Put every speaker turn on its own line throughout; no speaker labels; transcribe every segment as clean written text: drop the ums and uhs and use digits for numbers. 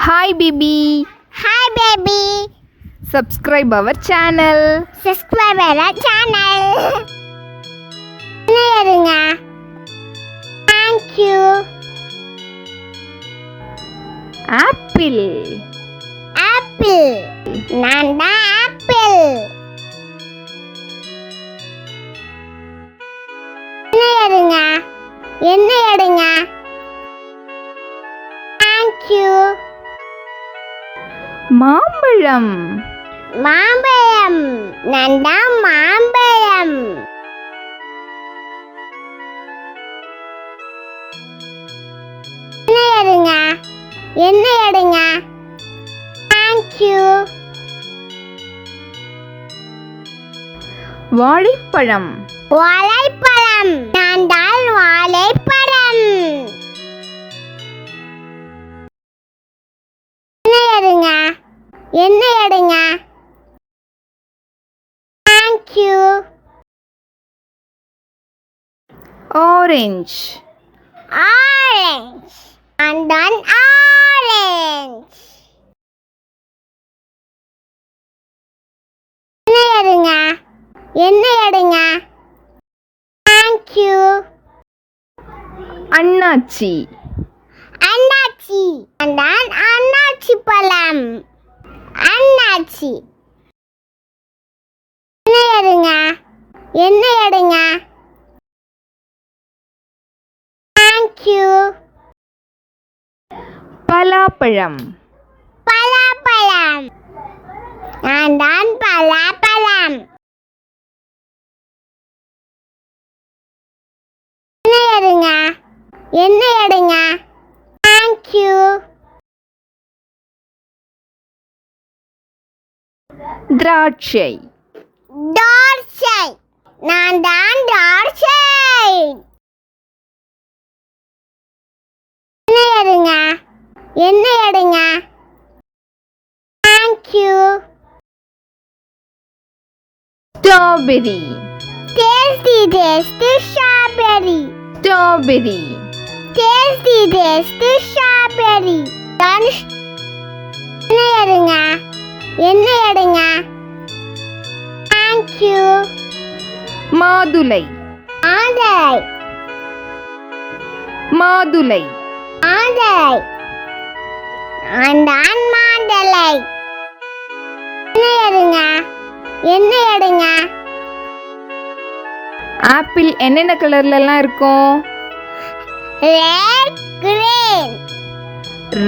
Hi baby.
Hi baby.
Subscribe our channel.
Subscribe our channel. என்னங்க? Thank you.
Apple.
Apple. நான் தான் apple. என்ன எடுங்க? Thank you.
மாம்பழம்.
மாம்பழம். நான் தான் மாம்பழம். என்ன எடுங்க? Thank you.
வாழைப்பழம்.
வாழைப்பழம். நான் தான் வாழைப்பழம். என்ன எடுங்க? Thank you.
Orange.
Orange. நான் தான் orange. என்ன எடுங்க? Thank you.
அன்னாச்சி.
அன்னாச்சி. நான் தான் அன்னாச்சி பழம். அன்னாச்சி. என்ன எடுங்க? Thank you.
பலாப்பழம்.
பலாப்பழம். நான் தான் பலாப்பழம். என்ன எடுங்க? Thank you.
திராட்சை.
திராட்சை. நான் தான் திராட்சை. என்ன எடுங்க? Thank you.
Strawberry.
Tasty strawberry.
Strawberry.
Tasty strawberry. என்ன எடுங்க? Thank you.
மாதுளை.
மாதுளை.
மாதுளை.
மாதுளை. நான் தான் மாதுளை. என்ன எடுங்க?
ஆப்பிள் என்னென்ன கலர்லலாம் இருக்கும்?
Red, green.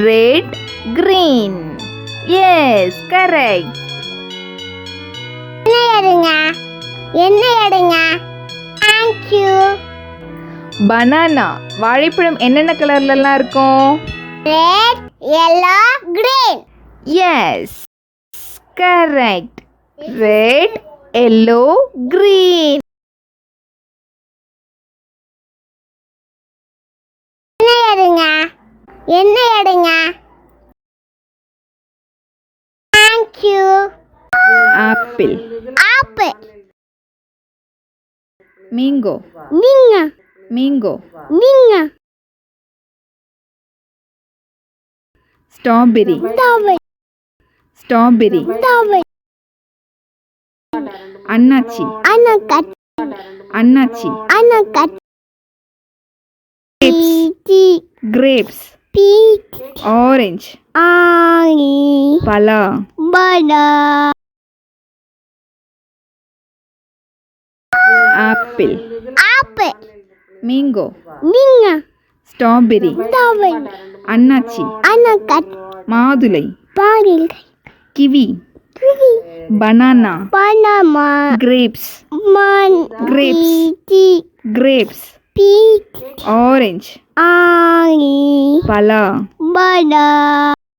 Red, green. Yes, correct.
என்ன எடுங்க? Thank you.
Banana. வாழைப்பழம் என்னென்ன கலர்லலாம் இருக்கும்?
Red, yellow, green.
Yes, correct. Red, yellow, green.
என்ன எடுங்க? Thank you.
Apple.
Apple.
Mango.
நீங்க.
Mango.
நீங்க.
Strawberry.
தவை.
Strawberry.
தவை.
அன்னாச்சி.
அனகட்.
அன்னாச்சி.
அனகட்.
Grapes.
Peach.
Orange.
Orange.
பலா.
Banana.
Apple.
Apple.
Mango.
நீங்க.
Strawberry.
தவை.
அன்னாச்சி.
அனகட்.
மாதுளை.
பாரில்.
Kiwi. Banana.
Panama.
Grapes. Grapes. Grapes.
Peach.
Orange.
Orange.
பலா.
Banana.